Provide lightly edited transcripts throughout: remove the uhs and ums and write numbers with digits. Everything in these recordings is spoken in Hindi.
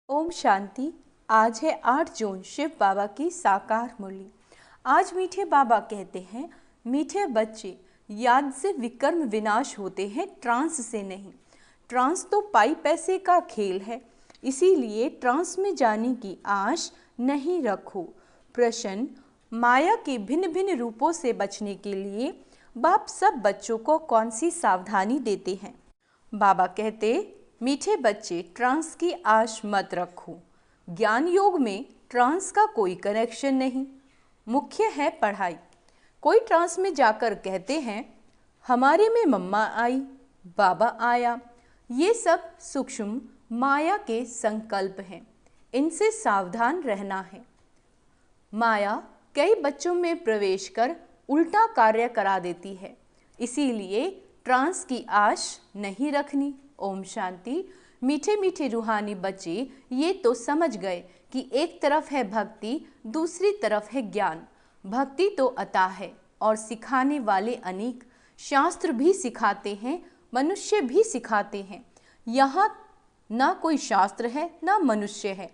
ओम शांति। आज है 8 जून, शिव बाबा की साकार मुरली। आज मीठे बाबा कहते हैं, मीठे बच्चे, याद से विकर्म विनाश होते हैं, ट्रांस से नहीं। ट्रांस तो पाई पैसे का खेल है, इसीलिए ट्रांस में जाने की आश नहीं रखो। प्रश्न, माया के भिन्न भिन्न रूपों से बचने के लिए बाप सब बच्चों को कौन सी सावधानी देते हैं? बाबा कहते, मीठे बच्चे, ट्रांस की आश मत रखो। ज्ञान योग में ट्रांस का कोई कनेक्शन नहीं, मुख्य है पढ़ाई। कोई ट्रांस में जाकर कहते हैं, हमारे में मम्मा आई, बाबा आया। ये सब सूक्ष्म माया के संकल्प हैं, इनसे सावधान रहना है। माया कई बच्चों में प्रवेश कर उल्टा कार्य करा देती है, इसीलिए ट्रांस की आश नहीं रखनी। ओम शांति। मीठे मीठे रूहानी बच्चे ये तो समझ गए कि एक तरफ है भक्ति, दूसरी तरफ है ज्ञान। भक्ति तो अता है और सिखाने वाले अनेक, शास्त्र भी सिखाते हैं, मनुष्य भी सिखाते हैं। यहाँ ना कोई शास्त्र है ना मनुष्य है,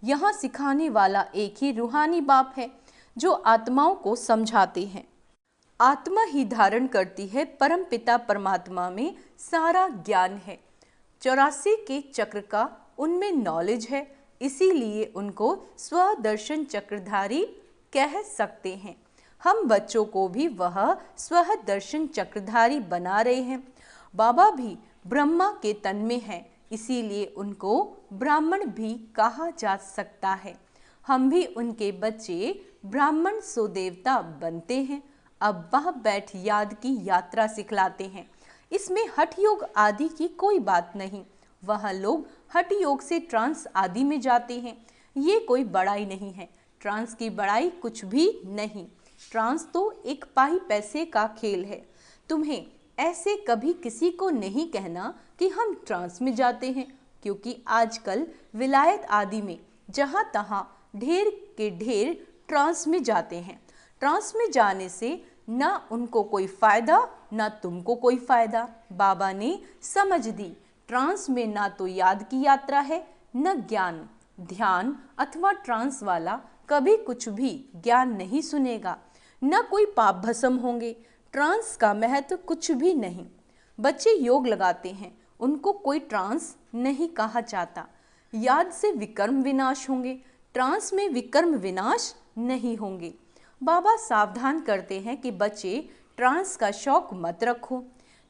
यहाँ सिखाने वाला एक ही रूहानी बाप है जो आत्माओं को समझाते हैं। आत्मा ही धारण करती है परम पिता परमात्मा में सारा ज्ञान है। 84 के चक्र का उनमें नॉलेज है, इसीलिए उनको स्वदर्शन चक्रधारी कह सकते हैं। हम बच्चों को भी वह स्वदर्शन चक्रधारी बना रहे हैं। बाबा भी ब्रह्मा के तन में है, इसीलिए उनको ब्राह्मण भी कहा जा सकता है। हम भी उनके बच्चे ब्राह्मण सो देवता बनते हैं। अब वह बैठ याद की यात्रा सिखलाते हैं। इसमें हठ योग आदि की कोई बात नहीं। वह लोग हठ योग से ट्रांस आदि में जाते हैं, ये कोई बड़ाई नहीं है। ट्रांस की बड़ाई कुछ भी नहीं। ट्रांस तो एक पाई पैसे का खेल है। तुम्हें ऐसे कभी किसी को नहीं कहना कि हम ट्रांस में जाते हैं, क्योंकि आजकल विलायत आदि में जहाँ तहाँ ढेर के ढेर ट्रांस में जाते हैं। ट्रांस में जाने से ना उनको कोई फायदा ना तुमको कोई फायदा। बाबा ने समझ दी, ट्रांस में ना तो याद की यात्रा है न ज्ञान। ध्यान अथवा ट्रांस वाला कभी कुछ भी ज्ञान नहीं सुनेगा, न कोई पाप भस्म होंगे। ट्रांस का महत्व कुछ भी नहीं। बच्चे योग लगाते हैं, उनको कोई ट्रांस नहीं कहा जाता। याद से विकर्म विनाश होंगे, ट्रांस में विकर्म विनाश नहीं होंगे। बाबा सावधान करते हैं कि बच्चे, ट्रांस का शौक मत रखो।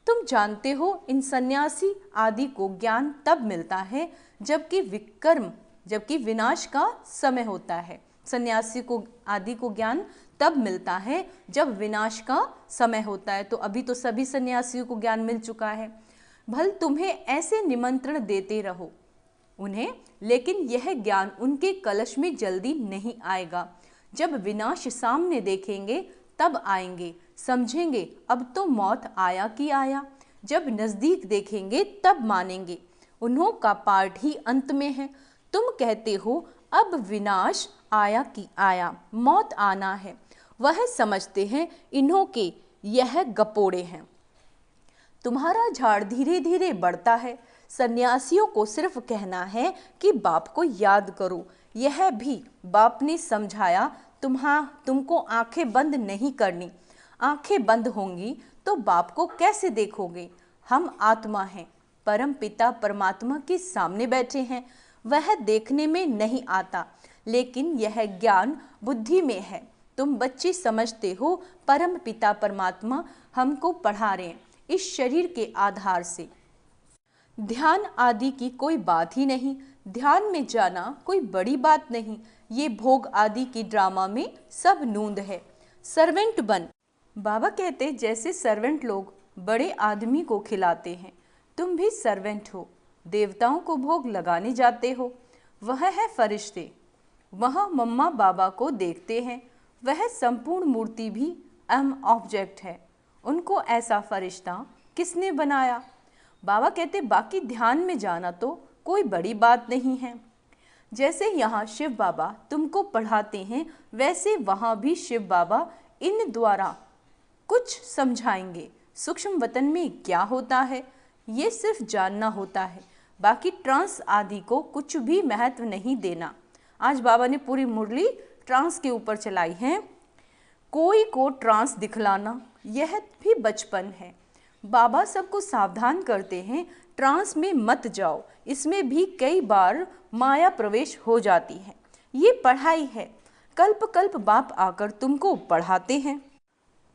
तुम जानते हो, इन सन्यासी आदि को ज्ञान तब मिलता है जबकि विनाश का समय होता है। सन्यासी को आदि को ज्ञान तब मिलता है जब विनाश का समय होता है। तो अभी तो सभी सन्यासियों को ज्ञान मिल चुका है। भल तुम्हें ऐसे निमंत्रण देते रहो उन्हें, लेकिन यह ज्ञान उनके कलश में जल्दी नहीं आएगा। जब विनाश सामने देखेंगे तब आएंगे, समझेंगे अब तो मौत आया कि आया। जब नज़दीक देखेंगे तब मानेंगे, उन्हों का पार्ट ही अंत में है। तुम कहते हो अब विनाश आया कि आया, मौत आना है। वह समझते हैं इन्हों के यह गपोड़े हैं। तुम्हारा झाड़ धीरे धीरे बढ़ता है। सन्यासियों को सिर्फ कहना है कि बाप को याद करो। यह भी बाप ने समझाया। तुमको आंखें बंद नहीं करनी। आंखें बंद होंगी तो बाप को कैसे देखोगे? हम आत्मा हैं, परम पिता परमात्मा के सामने बैठे हैं। वह देखने में नहीं आता, लेकिन यह ज्ञान बुद्धि में है। तुम बच्चे समझते हो परम पिता परमात्मा हमको पढ़ा रहे हैं इस शरीर के आधार से। ध्यान आदि की कोई बात ही नहीं। ध्यान में जाना कोई बड़ी बात नहीं। ये भोग आदि की ड्रामा में सब नूंद है। सर्वेंट बन। बाबा कहते, जैसे सर्वेंट लोग बड़े आदमी को खिलाते हैं, तुम भी सर्वेंट हो। देवताओं को भोग लगाने जाते हो, वह है फरिश्ते। वहाँ मम्मा बाबा को देखते हैं। वह संपूर्ण मूर्ति भी अहम ऑब्जेक्ट है। उनको ऐसा फरिश्ता किसने बनाया? बाबा कहते, बाकी ध्यान में जाना तो कोई बड़ी बात नहीं है। जैसे यहाँ शिव बाबा तुमको पढ़ाते हैं, वैसे वहाँ भी शिव बाबा इन द्वारा कुछ समझाएंगे। सूक्ष्म वतन में क्या होता है ये सिर्फ जानना होता है। बाकी ट्रांस आदि को कुछ भी महत्व नहीं देना। आज बाबा ने पूरी मुरली ट्रांस के ऊपर चलाई है। कोई को ट्रांस दिखलाना यह भी बचपन है। बाबा सबको सावधान करते हैं, ट्रांस में मत जाओ, इसमें भी कई बार माया प्रवेश हो जाती है। ये पढ़ाई है, कल्प कल्प बाप आकर तुमको पढ़ाते हैं।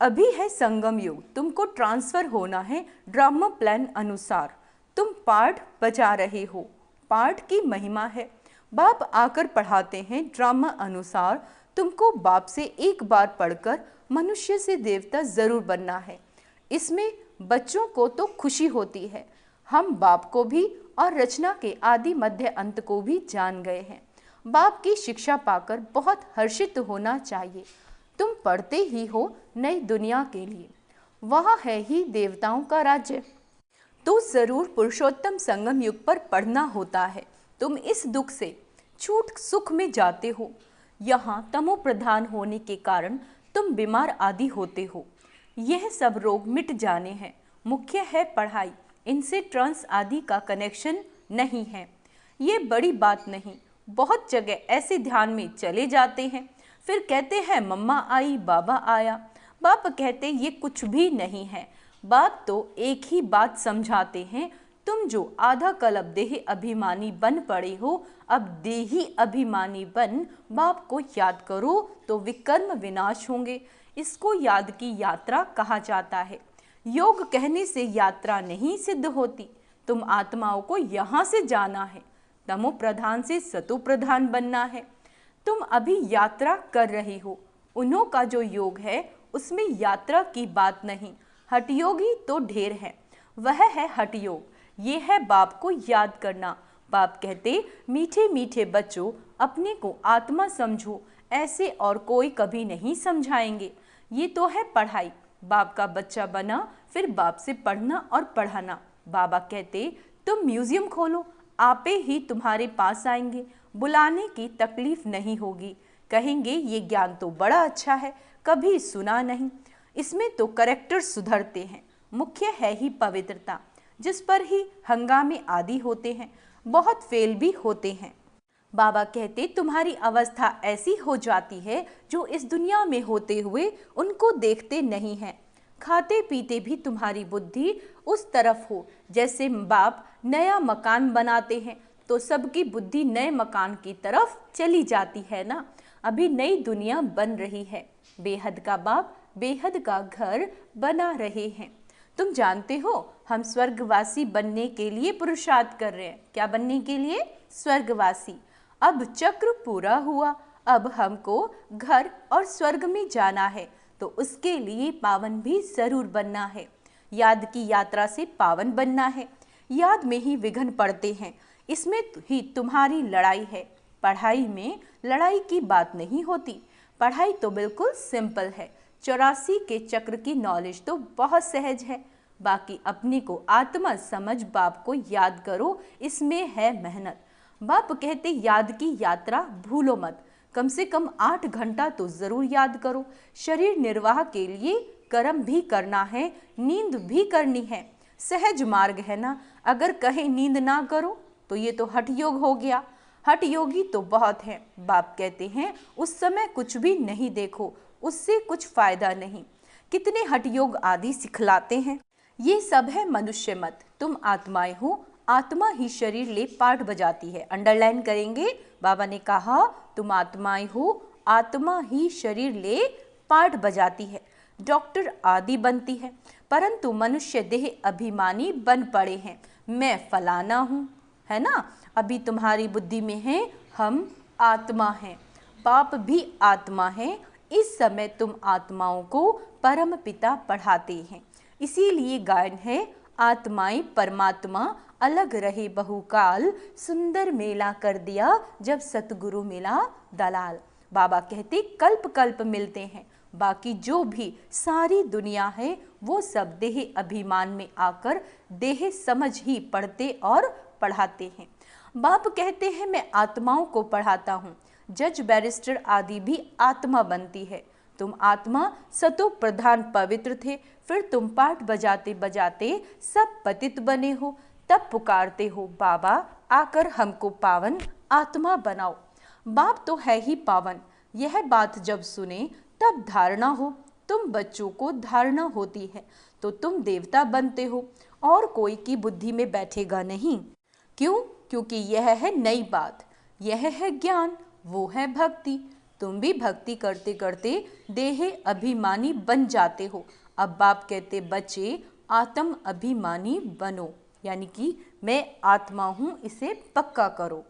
अभी है संगम युग, तुमको ट्रांसफर होना है ड्रामा प्लान अनुसार। तुम पाठ बजा रहे हो, पाठ की महिमा है। बाप आकर पढ़ाते हैं ड्रामा अनुसार। तुमको बाप से एक बार पढ़कर मनुष्य से देवता जरूर बनना है। इसमें बच्चों को तो खुशी होती है, हम बाप को भी और रचना के आदि मध्य अंत को भी जान गए हैं। बाप की शिक्षा पाकर बहुत हर्षित होना चाहिए। तुम पढ़ते ही हो नई दुनिया के लिए, वह है ही देवताओं का राज्य। तो जरूर पुरुषोत्तम संगम युग पर पढ़ना होता है। तुम इस दुख से छूट सुख में जाते हो। यहाँ तमो प्रधान होने के कारण तुम बीमार आदि होते हो। यह सब रोग मिट जाने हैं। मुख्य है पढ़ाई, इनसे ट्रांस आदि का कनेक्शन नहीं है। ये बड़ी बात नहीं। बहुत जगह ऐसे ध्यान में चले जाते हैं, फिर कहते हैं मम्मा आई बाबा आया। बाप कहते ये कुछ भी नहीं है। बाप तो एक ही बात समझाते हैं, तुम जो आधा कल्प देह अभिमानी बन पड़े हो, अब देही अभिमानी बन बाप को याद करो तो विकर्म विनाश होंगे। इसको याद की यात्रा कहा जाता है। योग कहने से यात्रा नहीं सिद्ध होती। तुम आत्माओं को यहाँ से जाना है, तमो प्रधान से सतो प्रधान बनना है। तुम अभी यात्रा कर रहे हो। उन्हों का जो योग है उसमें यात्रा की बात नहीं। हठयोगी तो ढेर है, वह है हठयोग। ये है बाप को याद करना। बाप कहते मीठे मीठे बच्चों, अपने को आत्मा समझो, ऐसे और कोई कभी नहीं समझाएंगे। ये तो है पढ़ाई। बाप का बच्चा बना, फिर बाप से पढ़ना और पढ़ाना। बाबा कहते तुम म्यूजियम खोलो, आपे ही तुम्हारे पास आएंगे। बुलाने की तकलीफ नहीं होगी। कहेंगे ये ज्ञान तो बड़ा अच्छा है, कभी सुना नहीं। इसमें तो करेक्टर सुधरते हैं। मुख्य है ही पवित्रता, जिस पर ही हंगामे आदि होते हैं, बहुत फेल भी होते हैं। बाबा कहते तुम्हारी अवस्था ऐसी हो जाती है जो इस दुनिया में होते हुए उनको देखते नहीं हैं। खाते पीते भी तुम्हारी बुद्धि उस तरफ हो। जैसे बाप नया मकान बनाते हैं तो सबकी बुद्धि नए मकान की तरफ चली जाती है ना। अभी नई दुनिया बन रही है। बेहद का बाप बेहद का घर बना रहे हैं। तुम जानते हो हम स्वर्गवासी बनने के लिए पुरुषार्थ कर रहे हैं। क्या बनने के लिए? स्वर्गवासी। अब चक्र पूरा हुआ, अब हमको घर और स्वर्ग में जाना है, तो उसके लिए पावन भी जरूर बनना है। याद की यात्रा से पावन बनना है। याद में ही विघ्न पड़ते हैं, इसमें ही तुम्हारी लड़ाई है। पढ़ाई में लड़ाई की बात नहीं होती। पढ़ाई तो बिल्कुल सिंपल है। 84 के चक्र की नॉलेज तो बहुत सहज है। बाकी अपने को आत्मा समझ बाप को याद करो, इसमें है मेहनत। बाप कहते याद की यात्रा भूलो मत। कम से कम 8 घंटा तो जरूर याद करो। शरीर निर्वाह के लिए कर्म भी करना है, नींद भी करनी है। सहज मार्ग है ना। अगर कहे नींद ना करो तो ये तो हठ योग हो गया। हठ योगी तो बहुत हैं। बाप कहते हैं उस समय कुछ भी नहीं देखो, उससे कुछ फायदा नहीं। कितने हठ योग आदि सिखलाते हैं। ये सब है मनुष्य मत। तुम आत्माएं हो, आत्मा ही शरीर ले पाठ बजाती है। अंडरलाइन करेंगे। बाबा ने कहा तुम आत्माएं हो, आत्मा ही शरीर ले पाठ बजाती है, डॉक्टर आदि बनती है, परंतु मनुष्य देह अभिमानी बन पड़े हैं। मैं फलाना हूँ, है ना। अभी तुम्हारी बुद्धि में है हम आत्मा हैं, बाप भी आत्मा है। इस समय तुम आत्माओं को परम पिता पढ़ाते हैं। इसीलिए गायन है आत्माएं परमात्मा अलग रहे बहुकाल, सुंदर मेला कर दिया जब सतगुरु मिला दलाल। बाबा कहते कल्प कल्प मिलते हैं। बाकी जो भी सारी दुनिया है वो सब देह अभिमान में आकर देह समझ ही पढ़ते और पढ़ाते हैं। बाप कहते हैं मैं आत्माओं को पढ़ाता हूँ। जज बैरिस्टर आदि भी आत्मा बनती है। तुम आत्मा सतो प्रधान पवित्र थे, फिर तुम पाठ बजाते बजाते सब पतित बने हो। तब पुकारते हो बाबा आकर हमको पावन आत्मा बनाओ। बाप तो है ही पावन, यह बात जब सुने तब धारणा हो। तुम बच्चों को धारणा होती है तो तुम देवता बनते हो और कोई की बुद्धि में बैठेगा नहीं। क्यों? क्योंकि यह है नई बात, यह है ज्ञान, वो है भक्ति। तुम भी भक्ति करते करते देह अभिमानी बन जाते हो। अब बाप कहते बच्चे आत्म अभिमानी बनो, यानी कि मैं आत्मा हूँ, इसे पक्का करो।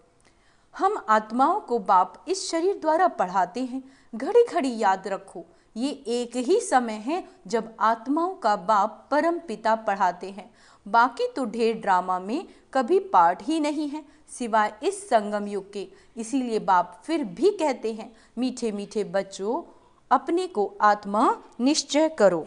हम आत्माओं को बाप इस शरीर द्वारा पढ़ाते हैं। घड़ी घड़ी याद रखो, ये एक ही समय है जब आत्माओं का बाप परम पिता पढ़ाते हैं। बाकी तो ढेर ड्रामा में कभी पार्ट ही नहीं है सिवाय इस संगम युग के। इसीलिए बाप फिर भी कहते हैं मीठे मीठे बच्चों, अपने को आत्मा निश्चय करो,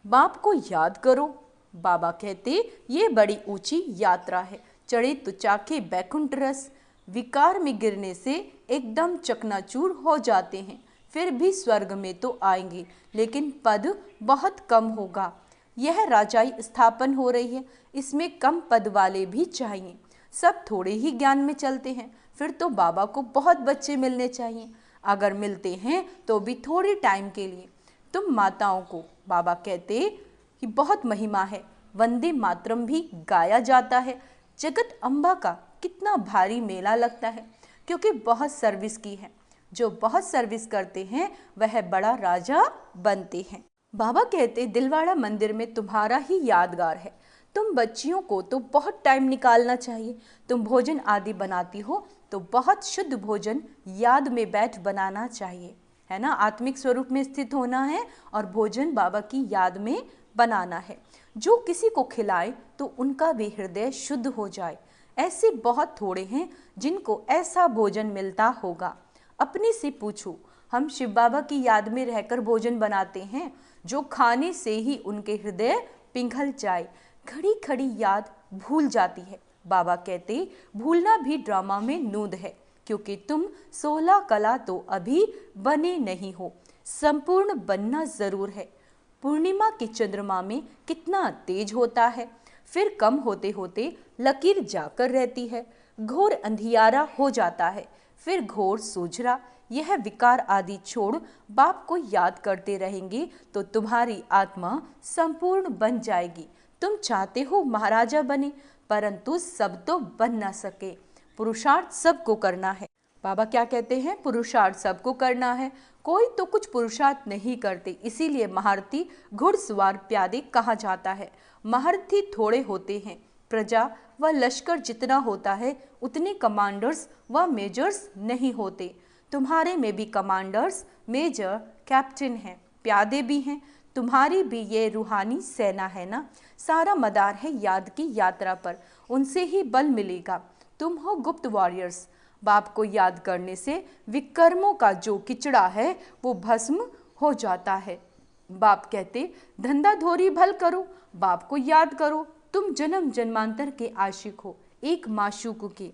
बाप को याद करो। बाबा कहते ये बड़ी ऊंची यात्रा है, चढ़े तो चाके बैकुंठ रस। विकार में गिरने से एकदम चकनाचूर हो जाते हैं, फिर भी स्वर्ग में तो आएंगे, लेकिन पद बहुत कम होगा। यह राजाई स्थापन हो रही है, इसमें कम पद वाले भी चाहिए। सब थोड़े ही ज्ञान में चलते हैं, फिर तो बाबा को बहुत बच्चे मिलने चाहिए। अगर मिलते हैं तो भी थोड़े टाइम के लिए। तुम माताओं को बाबा कहते कि बहुत महिमा है, वंदे मातरम भी गाया जाता है। जगत अम्बा का कितना भारी मेला लगता है, क्योंकि बहुत सर्विस की है। जो बहुत सर्विस करते हैं वह बड़ा राजा बनते हैं। बाबा कहते दिलवाड़ा मंदिर में तुम्हारा ही यादगार है। तुम बच्चियों को तो बहुत टाइम निकालना चाहिए। तुम भोजन आदि बनाती हो तो बहुत शुद्ध भोजन याद में बैठ बनाना चाहिए, है ना। आत्मिक स्वरूप में स्थित होना है और भोजन बाबा की याद में बनाना है। जो किसी को खिलाए तो उनका भी हृदय शुद्ध हो जाए। ऐसे बहुत थोड़े हैं जिनको ऐसा भोजन मिलता होगा। अपने से पूछो, हम शिव बाबा की याद में रहकर भोजन बनाते हैं जो खाने से ही उनके हृदय पिघल जाए। घड़ी खड़ी याद भूल जाती है। बाबा कहते भूलना भी ड्रामा में नूंद है, क्योंकि तुम 16 कला तो अभी बने नहीं हो, संपूर्ण बनना जरूर है। पूर्णिमा की चंद्रमा में कितना तेज होता है, फिर कम होते होते लकीर जाकर रहती है। घोर अंधियारा हो जाता है, फिर घोर सूझरा। यह विकार आदि छोड़ बाप को याद करते रहेंगे तो तुम्हारी आत्मा संपूर्ण बन जाएगी। तुम चाहते हो महाराजा बने, परंतु सब तो बन ना सके। पुरुषार्थ सबको करना है। बाबा क्या कहते हैं? पुरुषार्थ सबको करना है। कोई तो कुछ पुरुषार्थ नहीं करते, इसीलिए महारथी घुड़सवार प्यादे कहा जाता है। महारथी थोड़े होते हैं, प्रजा व लश्कर जितना होता है उतने कमांडर्स व मेजर्स नहीं होते। तुम्हारे में भी कमांडर्स, मेजर, कैप्टन हैं, प्यादे भी हैं। तुम्हारी भी ये रूहानी सेना है ना। सारा मदार है याद की यात्रा पर, उनसे ही बल मिलेगा। तुम हो गुप्त वॉरियर्स। बाप को याद करने से विकर्मों का जो किचड़ा है वो भस्म हो जाता है। बाप कहते धंधा धोरी भल करो, बाप को याद करो। तुम जन्म जन्मांतर के आशिक हो, एक माशूक के।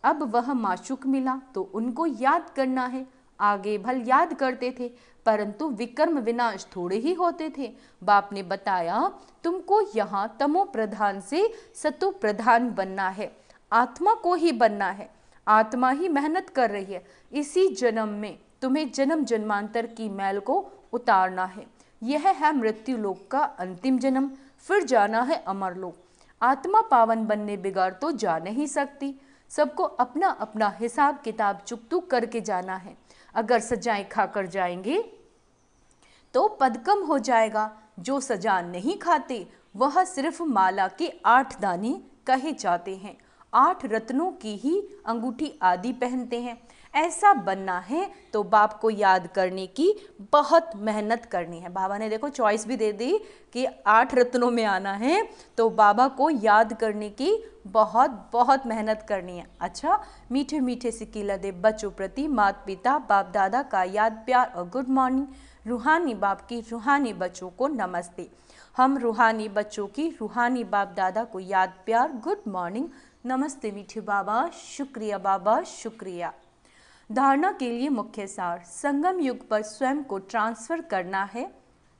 अब वह माशूक मिला तो उनको याद करना है। आगे भल याद करते थे, परंतु विकर्म विनाश थोड़े ही होते थे। बाप ने बताया तुमको यहाँ तमो प्रधान से सतो प्रधान बनना है, आत्मा को ही बनना है। आत्मा ही मेहनत कर रही है। इसी जन्म में तुम्हें जन्म जन्मांतर की मैल को उतारना है। यह है मृत्यु लोक का अंतिम जन्म, फिर जाना है अमरलोक। आत्मा पावन बनने बिगाड़ तो जा नहीं सकती। सबको अपना अपना हिसाब किताब चुक चुक करके जाना है। अगर सजाएं खाकर जाएंगे तो पद कम हो जाएगा। जो सजा नहीं खाते वह सिर्फ माला के 8 दाने कहे जाते हैं। 8 रत्नों की ही अंगूठी आदि पहनते हैं। ऐसा बनना है तो बाप को याद करने की बहुत मेहनत करनी है। बाबा ने देखो चॉइस भी दे दी कि 8 रत्नों में आना है तो बाबा को याद करने की बहुत बहुत मेहनत करनी है। अच्छा, मीठे मीठे सिकीला दे बच्चों प्रति माता पिता बाप दादा का याद प्यार और गुड मॉर्निंग। रूहानी बाप की रूहानी बच्चों को नमस्ते। हम रूहानी बच्चों की रूहानी बाप दादा को याद प्यार गुड मॉर्निंग नमस्ते। मीठे बाबा शुक्रिया, बाबा शुक्रिया। धारणा के लिए मुख्य सार, संगम युग पर स्वयं को ट्रांसफर करना है।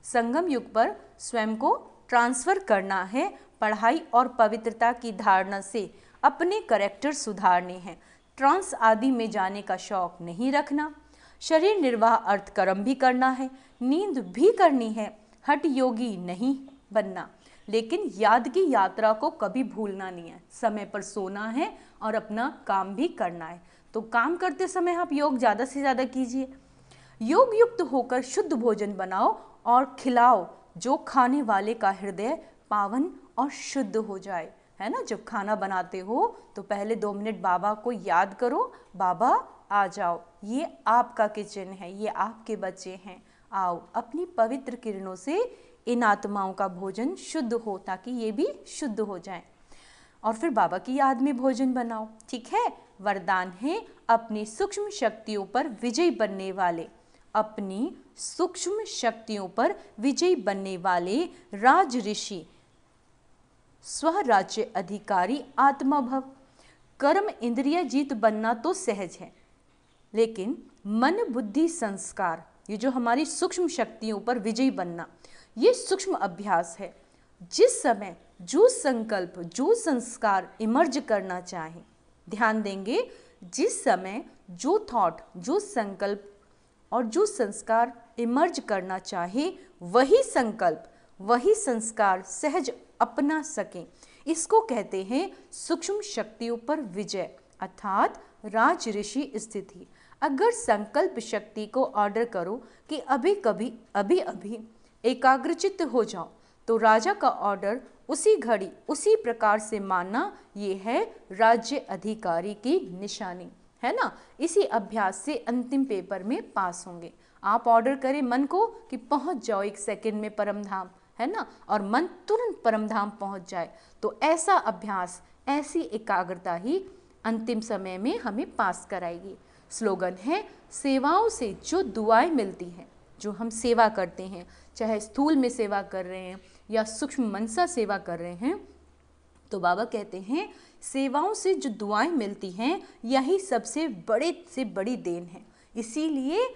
संगम युग पर स्वयं को ट्रांसफर करना है। पढ़ाई और पवित्रता की धारणा से अपने करैक्टर सुधारने हैं। ट्रांस आदि में जाने का शौक नहीं रखना। शरीर निर्वाह अर्थ कर्म भी करना है, नींद भी करनी है, हठ योगी नहीं बनना, लेकिन याद की यात्रा को कभी भूलना नहीं है। समय पर सोना है और अपना काम भी करना है। तो काम करते समय आप योग ज़्यादा से ज़्यादा कीजिए। योग युक्त होकर शुद्ध भोजन बनाओ और खिलाओ, जो खाने वाले का हृदय पावन और शुद्ध हो जाए, है ना। जब खाना बनाते हो तो पहले 2 मिनट बाबा को याद करो, बाबा आ जाओ, ये आपका किचन है, ये आपके बच्चे हैं, आओ अपनी पवित्र किरणों से इन आत्माओं का भोजन शुद्ध हो, ताकि ये भी शुद्ध हो जाएं। और फिर बाबा की याद में भोजन बनाओ, ठीक है। वरदान है, अपनी सूक्ष्म शक्तियों पर विजयी बनने वाले, अपनी सूक्ष्म शक्तियों पर विजयी बनने वाले राज ऋषि, स्वराज्य अधिकारी आत्मा भव। कर्म इंद्रिय जीत बनना तो सहज है, लेकिन मन बुद्धि संस्कार, ये जो हमारी सूक्ष्म शक्तियों पर विजयी बनना, ये सूक्ष्म अभ्यास है। जिस समय जो संकल्प जो संस्कार इमर्ज करना चाहे, ध्यान देंगे, जिस समय जो थॉट जो संकल्प और जो संस्कार इमर्ज करना चाहे, वही संकल्प वही संस्कार सहज अपना सकें, इसको कहते हैं सूक्ष्म शक्तियों पर विजय, अर्थात राज ऋषि स्थिति। अगर संकल्प शक्ति को ऑर्डर करो कि अभी अभी एकाग्रचित्त हो जाओ, तो राजा का ऑर्डर उसी घड़ी उसी प्रकार से मानना, ये है राज्य अधिकारी की निशानी, है ना। इसी अभ्यास से अंतिम पेपर में पास होंगे। आप ऑर्डर करें मन को कि पहुंच जाओ 1 सेकंड में परम धाम, है ना, और मन तुरंत परम धाम पहुंच जाए, तो ऐसा अभ्यास, ऐसी एकाग्रता ही अंतिम समय में हमें पास कराएगी। स्लोगन है, सेवाओं से जो दुआएं मिलती हैं, जो हम सेवा करते हैं, चाहे स्थूल में सेवा कर रहे हैं या सूक्ष्म मनसा सेवा कर रहे हैं, तो बाबा कहते हैं सेवाओं से जो दुआएं मिलती हैं, यही सबसे बड़े से बड़ी देन है। इसीलिए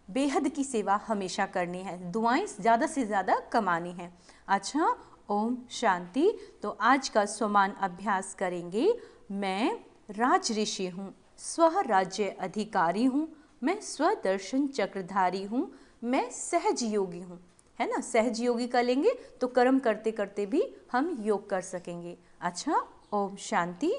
बेहद की सेवा हमेशा करनी है, दुआएं ज़्यादा से ज़्यादा कमानी है। अच्छा, ओम शांति। तो आज का स्वमान अभ्यास करेंगे। मैं राज ऋषि हूँ, स्वराज्य अधिकारी हूँ, मैं स्वदर्शन चक्रधारी हूँ, मैं सहज योगी हूँ, है ना। सहज योगी का लेंगे तो कर्म करते करते भी हम योग कर सकेंगे। अच्छा, ओम शांति।